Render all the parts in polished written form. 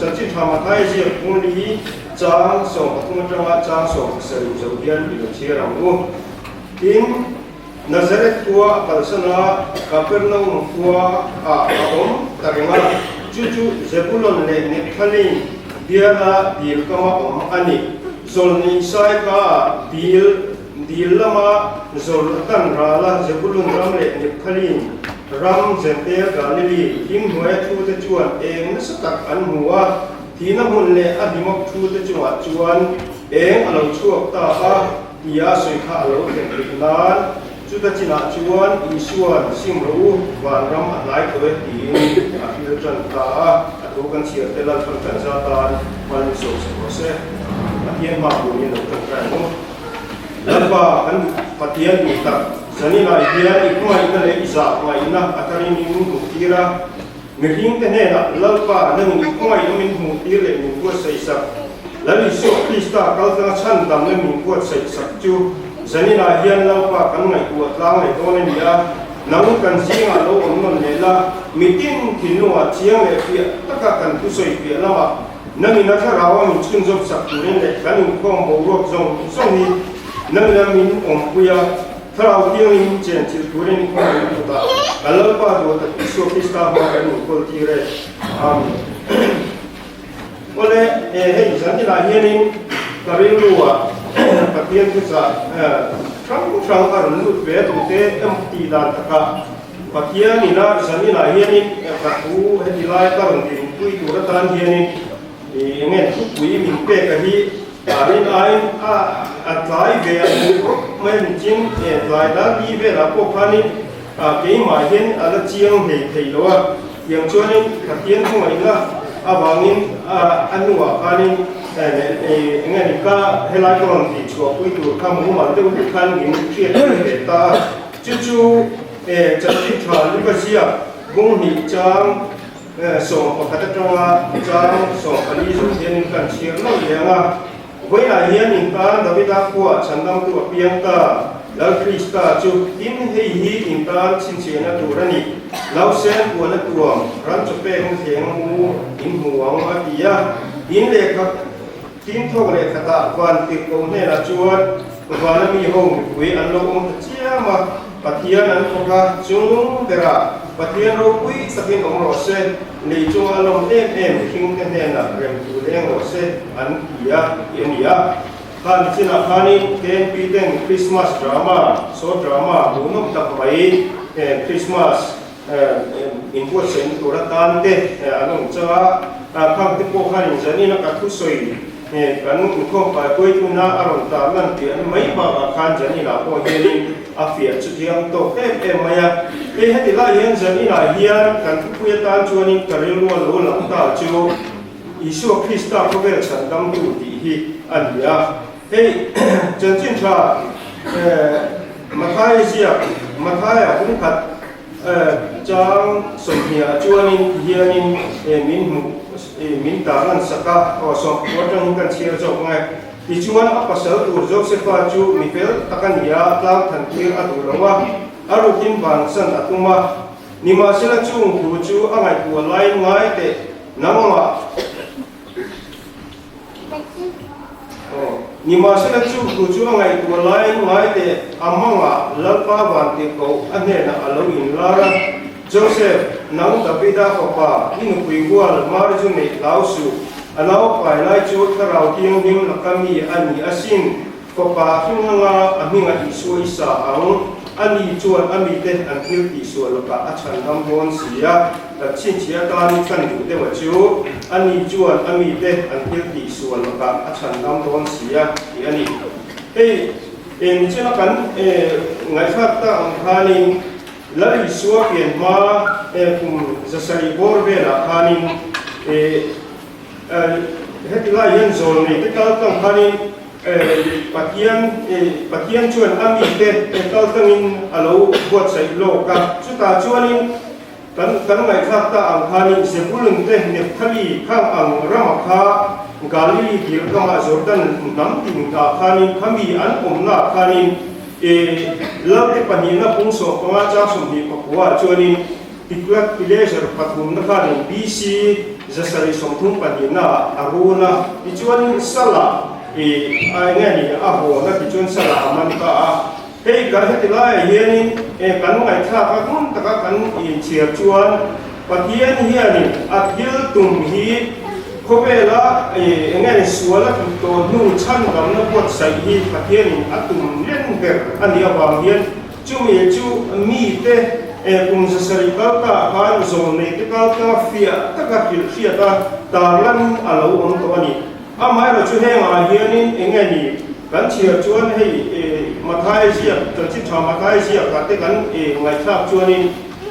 chân chỉ tham thay gì cũng đi trang sổ không trang trang sổ sử dụng viên bị chia làm luôn in Nazareth tua kalsana Capernaum tua aom taringa cucu Zebulon le Nephtali biara dil kama ani zolni sai ka dil lama zol tan rala Zebulun ram le Nephtali ram zente Galilee him hoi thu te chuan eng satak an huwa thina hun le adimok thu te chuan eng alo chuak ta a ia soi kha alo ken nan chu ta china chuan isuan simru wan ram alai ko ti a hil tran ta a ro kan sia te lan tran kan za ta man so se a hian ma bu ni lo tran kan no laba kan patian ni ta zani na hian ikma ina le isa ma ina atari ni mu tira nging te ne na laba nang ikma ina min mu tir le mu ko sai sa lali so krista kal ta chan dam ne min ko sai sa chu zani na hian laba kan ngai ku tlang le to ne nia nang kan jinga lo on non le la mitin thinu a chiang le pia taka kan tu soi pia lama nang ina tha rawa min chun job sak tu ne kan ko mo ro zong song ni nang na min om puya thao tiêu in chen chil turin ko ni ta alal pa do ta iso krista ho kan ko ti re ole he zani la hian in karin ruwa patien tu sa trang arun lut ve tu te empty dan taka patien ni na zani la hian in ka tu he dilai karun tin pui tu ra tan hian in ngen tu pui min pe ka hi arin ai atlai ve mu men jin atlai da bi ve la ko phani ke ma hian ala chiang he thei lo yang chuanin patien hu ai la awangin anua phani ngani ka helai kon ti chu pui tu ka mu ma tu khan gin khia te ta chu chu chati tha ni ba sia gung ni chang so pakata tanga chang so ali so hian kan chiang lo lenga với là hiền mình ta David đã qua chân đam tu piang ta lão Krista chu tin hay hi mình ta xin chuyện là tu ra nị lão sen của nó tuồng ran cho pe không thieng mu in huang ở kia in lệ các tin thâu lệ khata quan tiệc công này là chuột và nó mi hồng với anh lâu ông chia mà pathian anh không cả chúng tera pathian rồi quý sakin ông rồi se lấy chung anh lâu em kinh cái này là rèm tu đen rồi se anh kia yên ia kan china khani ken piten Christmas drama so drama bunok tak bai Christmas in ko sen tu ra tan te anong cha khang te ko khan jani na ka thu soi kan ko pa koi tu na aron ta lan ti an mai ba khan jani la ko hian afia chu thiang to maya he la hian jani la hian kan thu ya tan chuanin karil lo la ta chu Isu Krista ko vel chan dam tu ti hi an ya hey chân chin cha mathai cũng khat chang soi hia chuanin hianin min ta lan saka o so watang kan chia jo ngai ti chuan apasal tu Josepha chu mi fel takan ya tlang than thir atu rawa arukin ban san atuma nima sila chung hu chu angai ku lai ngai te namama nima sila chu ngai tu lai ngai te amanga lalpa wan te ko ane na alawin lara Joseph nang Davida papa inu kuigual marju ne lausu anaw pai lai chu tharau tiang him lakami ani asin papa hinanga aminga isu isa ang ani chuan ami te anthil ti su laka achan dam bon sia chin chia tan kan du te wa chu ani chuan ami te anthil ti su laka achan dam bon sia ti ani en chena kan ngai khat ta ang khani lari suwa pian ma kum zasari bor ve la khani hetla yen zon ni te kal tang khani patian chuan ami te kal tangin alo buat sai lo ka chuta chuanin kan ngai khat ta ang khani Zebulun te Nephtali khang ang ramakha Galilee dil kama Jordan nam ting ta khani khami an omna khani love panina pungso panga cha sum ni pakwa chuanin tiklat pleasure pathum na khani BC zasari somthung padina aruna ichuan sala ai nge ni a ho na ichuan sala man ka hei kan hetilai hianin kan ngai tha ka kun taka kan chiar chuan pathian hianin athil tum hi khobela nge ni suala to nu chan dam na pot sai hi pathianin atum len ber ani awang hian chumi chu mi te kung zasari ka kan zon nei te ka fia taka pil fia ta lan alo on to ani amai ro chu henga hianin nge ni kan chiar chuan hei mathai sia to chi tha mathai sia ka te kan ngai thlak chuanin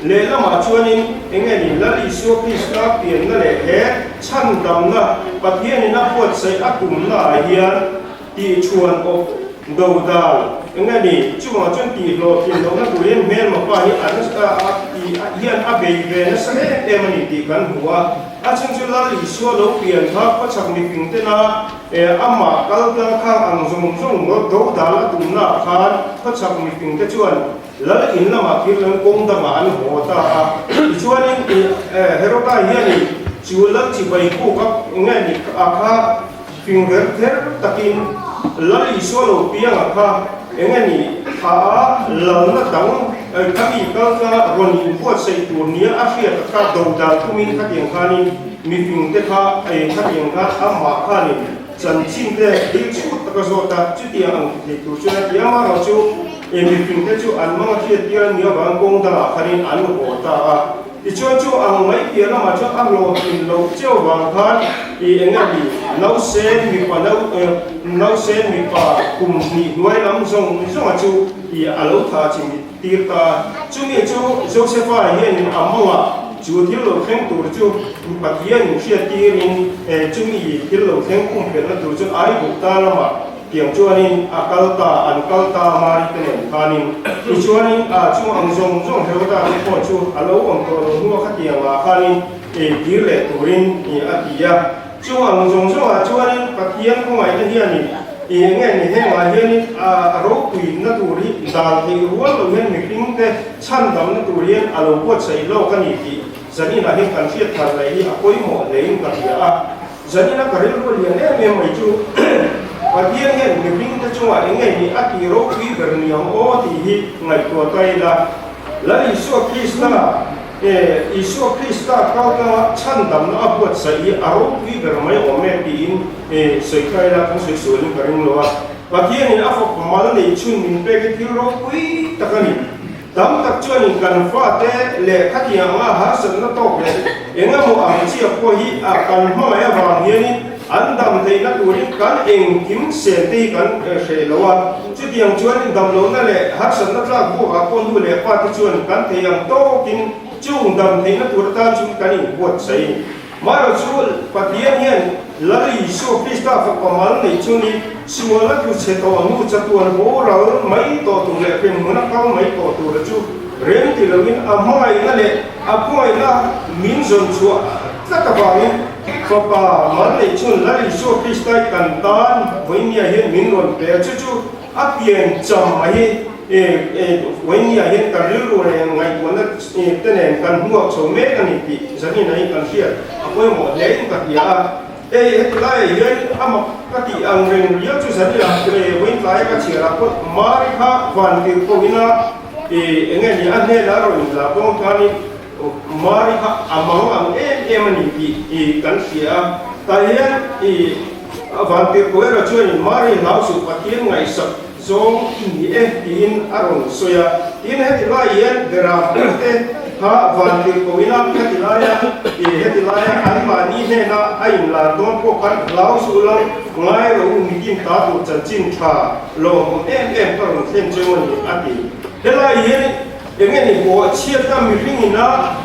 le lama chuanin enge ni la isu krista pian na le he chan dam na pathian na pot sai atum na hian ti chuan o do dal enge ni chuwa chuan ti lo tin lo na turin mel ma pa hi an a ti hian a be ve na sa he emani ti kan huwa a chung chu la isu lo pian tha pa chak ni ping te na amma kal ta kha ang zung zung lo do dal atum na khan pa chak ni ping te chuan lal in lama kirlan kong da ma an hota chuanin heroka hiani chiulak chi bai ku ka ngani akha finger ther takin lal isolo piang akha ngani kha lal na dang kami ka roni pot sei tur nia afia ka do da kumin ka tiang khani mi fing te kha ka tiang kha amma khani chan chin te dil chu ta ka zo ta chu tiang ang te tu chu na tiang ma ro chu mi fing te chu an ma thi tiang nia bang kong da kharin an ho ta i chuan chu ang mai pia na ma chu ang lo in lo cheu wang khan i enga bi no sen mi pa no sen mi pa kum ni nuai lam zong zong chu i alo tha chim tir ta chu mi chu josepha hian amwa chu thil lo kheng tur chu pathian hria tirin chu mi thil lo kheng kum pe na tur chu ai bu ta lama tiang chuanin akalta ankalta mari tenen khanin chuanin chu ang zong zong heuta ko chu alo ong to lo huwa khatia ma khanin dirle turin atia chu ang zong zong chuanin pathian ko ngai ta hianin nge ni he ma hianin ro kui na turi dal thi rual lo hen mi ping te chan dam na turian alo pot sai lo kani ti zani na he kan fiat thar lai hi akoi mo lein ka ya zani na karil ko lian em mai chu pathian hian mi ping ta chuwa nge ni ati ro kui ber ni ong o ti hi ngai ko tai la isu krista isu krista ka ka chan dam na apot sai aro kui ber mai o me ti in sei kai la kan sei so ni karing lo pathian in afok mal nei chun min pe ke ti ro kui takani dam tak chuan in kan fa te le khatia ma ha san na to le enga mo ang chi ko hi a kan ma ya wa hian an dam thei na turin kan eng kim se te kan she lowa chu tiang chuan dam lo na le har san na tla ko a kon du le pa ti chuan kan thei ang to kin chung dam thei na tur ta chu kan in bot sai ma ro chu pathian hian lari so krista fa kamal nei chu ni suala ku se to nu cha tuan bo ra mai to tu le pin mu na ka mai to tu ra chu rem ti lo in a mai na le a poi na min zon chu ta ka ba ni papa mal nei chun lari so krista kan tan voinia hian min ron pe chu chu a pian cham mai voinia hian kan ru ru le ngai ko na te nen kan huwa cho me kan ni ti zani nai kan hia a poi mo le ka ya lai hian ama ka ti ang ren ria chu zani la le voin lai ka chi ra ko mari kha van ti ko ina nge ni an he la ro ni la ko ka ni mari kha amang ang emani ti kan sia ta hian van ti ko ra chu ni mari lau su pathian ngai sak zong ni tin aron soya in he ti lai hian dera te ha van ti ko ina ka ti lai he ti lai an ma ni he na ai la don ko kan lau su lo ngai ro mi kin ta tu chan chin tha lo em ka ron sen che mo ni ati he lai hian nge ni bo chiat ta mi ring na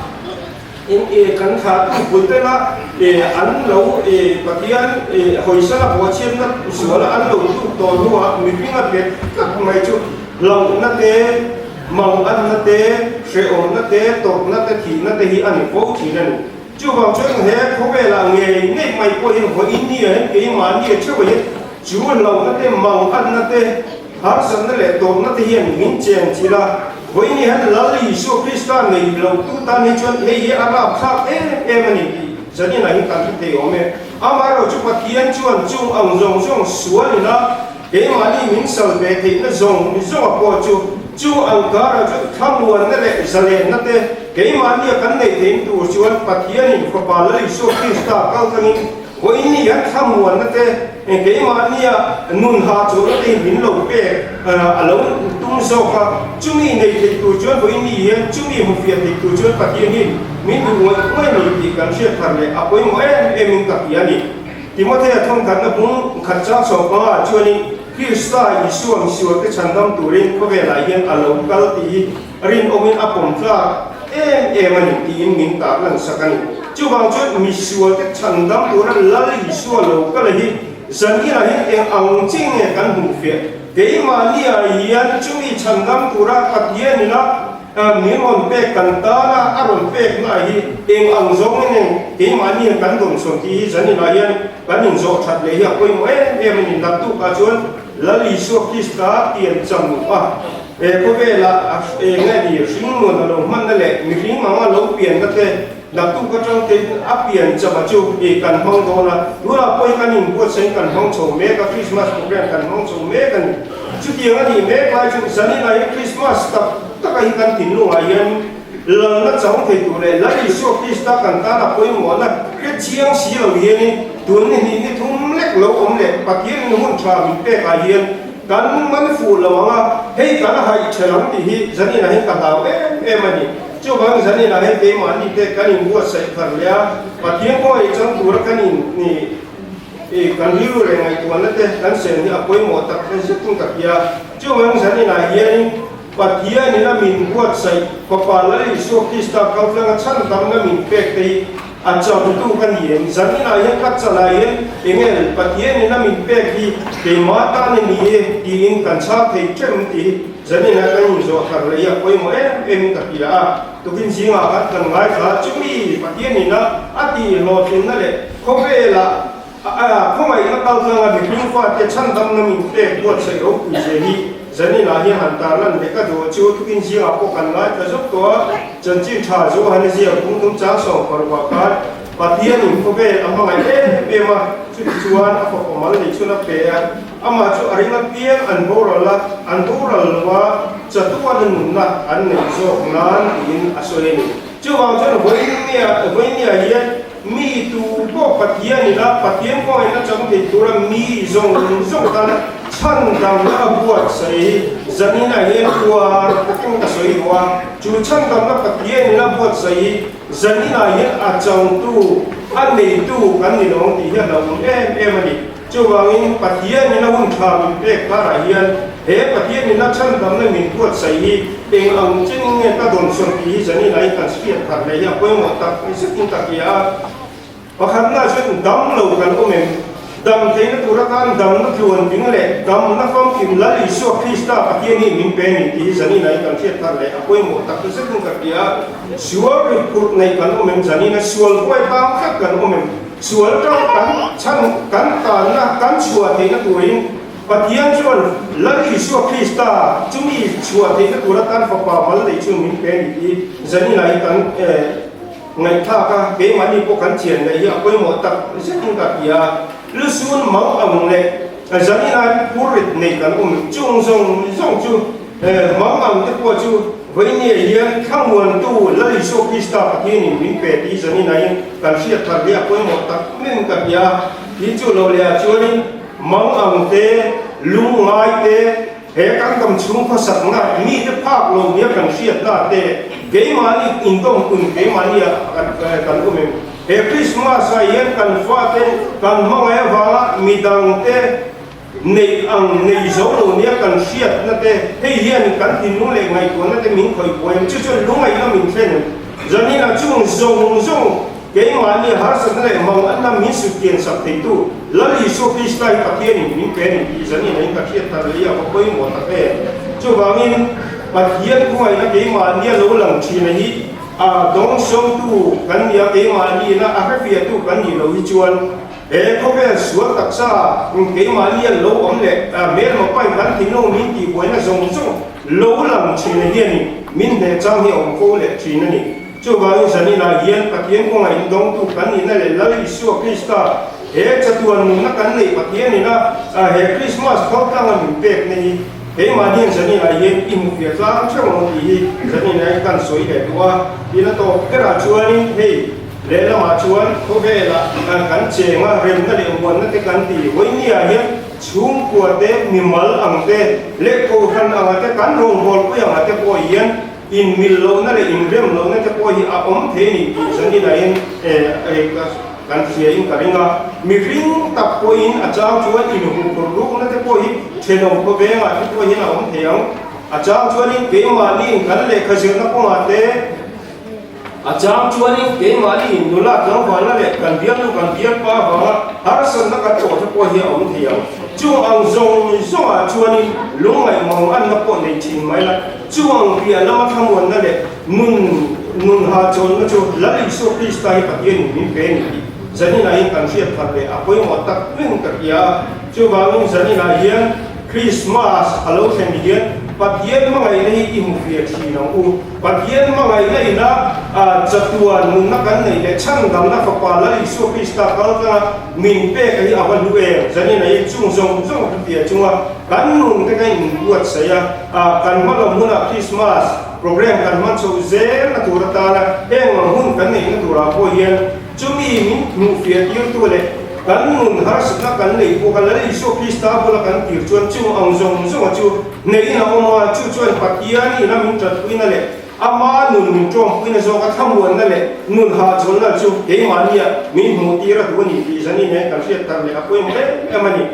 in kan kha bul te la an lo pathian hoisa la bo chiat na suala an lo tu to lu a mi ring a pe ka mai chu lo na te mang an na te she on na te to na te thi na te hi an ko thi na ni chu ba chu he ko be la nge nge mai ko hin ho in ni ke ma ni chu ba chu lo na te mang an na te har san na le to na te hi min chen chi la voi ni han la li so krista nei lo tu ta ni chon he ye arab kha mani zani na hin kan te ome amaro chu pathian chuan chung ang zong zong sualina ke mani min sal be the na zong ko chu ang kara chu thamwan na le zale na te ke mani kan nei the tu chuan pathian in ko pa la so krista kal kangin wo ini yan thamwan na te ke mani nun ha chu na te min lo pe alo tung so ka chumi nei the tu chuan wo ini yan chumi mu fi the tu chuan pathian hin min du wo ni ti kan she thar le apoi mo min ka yani Timothea thong kan na bung khatcha so ba chuani Krista Yesu ang siwa ke chandam turin ko ve la yen alo kal ti rin omin apom tla mani ti min ta lan sakani chu bang chu mi siwa ke chandam turan la Yesu alo kal hi zani la hi ang ching ne kan hu fe ke ma ni a yan chu mi chandam tura patien ni la mi mon pe kan ta na aron pe na hi ang zong ne ke ma ni kan dom so ti zani la yan kan ning zo that le hi ko mo mani la tu ka chuan lali so Krista tian cham pa ko ve la ngai di ring mo na lo man na le mi ring ma lo pian ka te la tu ka chang te a pian chama chu kan hong do na la poi kan ning ko sen kan hong cho me ka Christmas program kan hong cho me kan chu ti nga ni me ka chu sani na Christmas ta ka hi kan tin lu ai yan la na chang te tu le lali so Krista kan ta na poi mo na ke chiang si lo ye ni tuần ni thum lek lo om le patien ni hun tra mi pe ka hian kan man fu lo nga hei kan hai chelang ti hi zani na hi ka daw mani chu bang zani na he te man ni te kan in bu sai phar lia patien ko ai chang tur kan in ni kan hi ru le ngai tuan na te kan sen ni apoi mo tak kan se tung ka pia chu bang zani na hian patien ni na min bu sai pa pa la ri so Krista ka flang chan dam na min pe te achau tu kan yen zani na yan kat chala yen engel patien ni na min pe ki te mata ni ni in kan cha thei chem ti zani na kan zo thar le ya koi mo em ta pila to kin singa kan ngai kha chumi patien ni na ati lo tin na le ko ve la ko mai na kal na bi pin fa te chan dam na min pe ko se ro ku je hi zani na hi han ta lan de ka do chu tu kin singa ko kan ngai ta zo to chân chi tha zo han ji cũng cũng cha so par wa ka patien in ko be amma ngai be ma chu chuan a ko mal ni chu na pe ama chu aringa pian an boral wa cha tu wa nun na an nei zo nan in asole ni chu wa chu voi ni ya mi tu ko patien ni la patien ko ina chang te tu ra mi zong ta na chan dam na buat sai zanina yen tua king ka soi wa chu chan dam na patien ni la buat sai zanina yen a chang tu an nei tu kan ni long ti ya long ani chu wangin patien ni na hun tham pe ka ra hian he patien ni na chan dam na min buat sai hi eng ang ching nge ka don son ti zanina ai kan spiat thar le ya ko mo ta se king ka ya pakhat na chen dam lo kan o men dam te na tura kan dam na thuan ding le dam na phong kim la li so Krista patien ni min pe ni ti zani nai kan thiat thar le apoi mo tak se kun ka pia sual ri pur nei kan o men zani na sual koi bang khat kan o men sual ta kan chan kan ta na kan chua te na tuin patien chuan la li so Krista chumi chua te na tura kan fa pa mal le chu min pe ni ti zani nai kan ngai tha ka ke mani ko kan chien le hi apoi mo tak se kun ka pia lu sun mau ang le zani na purit nei kan chung zong chu mau ang te po chu với nhiều hiện khang nguồn tu lấy số Krista patien ni min pe ti zani na yin kan sia thar dia ko mo tak men ka pia ti chu lo le chu ni mau ang te lung ngai te he kan kam chung pha sak na mi te phak lo dia kan sia na te ge mani in dong kun ge mani kan ko men he Christmas a yen kan fa te kan mangai wa mi dang te nei ang nei zo lo nia kan siat na te he hian kan tin lu le ngai ko na te min khoi poem chu chu lu ngai na min thlen zani na chung zong ke ma ni har sa le mang an na min su kien sak te tu la li so Krista patien ni min pe ni zani na ka khiat ta le ya ko poi mo ta pe chu wangin patien ko ai na ke ma ni lo lang chi na hi a dong song tu kan ya ke ma ni na a ka fia tu kan ni lo hi chuan ko be suat taksa ke ma ni lo om le me ma pai kan tin lo min ti ko na zong lo lang chi na hian ni min de chang hi om ko le chi na ni chu wang zani na hian pathian ko ngai dong tu kan in le la isu krista he chatuan mun na kan nei pathian ina he christmas ko tang min pek nei he ma hian zani na hian im fia tlang chang hi zani na kan soi he tua ina to kra chuanin he le la ma chuan ko be la kan che ma rem na le mon na te kan ti hoi ni a hian chung kwa te mimal ang te le ko khan ang te kan rong bol ko yang te po hian in mil lo na le in rem lo na te po hi a om the ni zani na in kan sia in karinga mi ring tap ko in a chang chuan in hu ko ru na te po hi theno ko be ma te po hi na om the ang a chang chuan in ke ma ni kan le kha se na ko ma te a chang chuan in ke ma ni nula tang ba na le kan bian lu kan bian pa ba har san na ka to te po hi om the ang chuang zong zong a chuan in lungai mong an na po nei thing mai la chuang pia lama thamon na le nun ha chon na chu la isu krista hi pathian min pe ni zani na in kan sia thar le a poi mo tak ring ka ya chu bang zani na hian christmas alo khen hian pathian ma ngai nei i mu fia thi na u pathian ma ngai nei na chatuan mun na kan nei le chang dam na ka pa la isu krista ka ka min pe ka hi awan lu e zani na in chung zong zong pia chunga kan nun te kai in buat saya kan ma lo muna christmas program kan man so zer na tura ta na eng hun kan nei na tura po hian chumi min mu fia tir tu le kan nun har sikna kan nei ko kan la isu krista bola kan tir chuan chung ang zong zong chu nei na oma chu chuan pathian ni na min tat puina le ama nun min trom puina zo ka thamuan na le nun ha chon na chu ke mania min mu tira tu ni ti zani ne kan sia tar le apoi mo le amani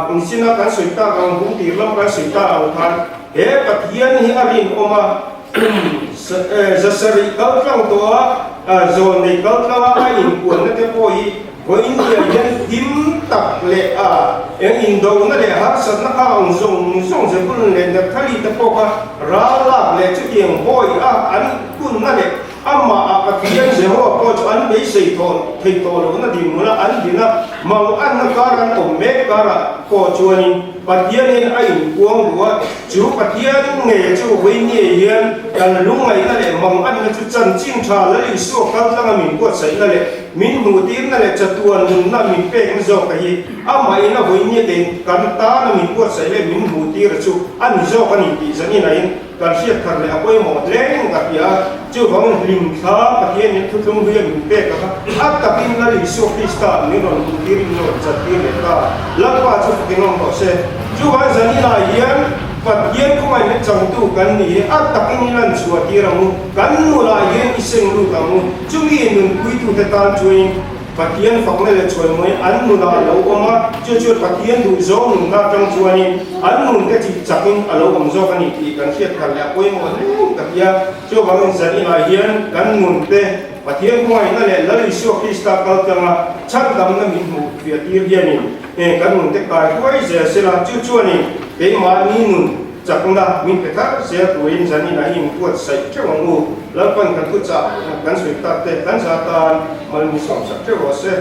kun sina kan soita kan hum tir lam kan soita au khan he pathian hi arin oma zasari kal tlang to zo nei kal tlang a in kuan na te po hi ko india yan tim tak le en indo na le har sat na ka ang zong se kun le na thali te po ka ra la le chu tiang boy an kun na le amma pathian se ho ko chu an be sei thon thei to lo na di mula an dina mau an na karan o me kara ko chuani pathian in ai kuang duwa chu pathian nge chu wei ni yan kan lungai na le mau an na chu chan chin tha la i so kal tanga min ko sai na le min mu tir na le chatuan nun na min pe ng zo ka hi amma ina wei ni den kan ta na min ko sai le min mu tir chu an zo ka ni ti zani na in kan sia thar le apoi mo leng ka ya chu bang lim tha pathian ni thu thum hu min pe ka at ta pin na li so krista ni ron mu tir no chatir le ta la pa chu ki no ko se chu ba zani na yan pathian ko mai ne chang tu kan ni at ta pin lan chu atira mu kan mu la yen iseng lu ta mu chu mi nun pui tu te tan chuin pathian fakna le choi moi an nu na lo oma chu pathian du zo nun na tang chuani an nun te chi chakin alo om zo kan ni ti kan khiat kan la poi mo ne ka ya chu bang zani na hian kan nun te pathian ko ai na le la isu krista kal tanga chak dam na min mu fia tir hian ni kan nun te kai koi se se la chu chuani ke ma ni nun chakna min pe tha se tuin zani na him puat sai chawang mu la pan kan tu cha kan sui ta te kan sa ta mal mi som sa che ro se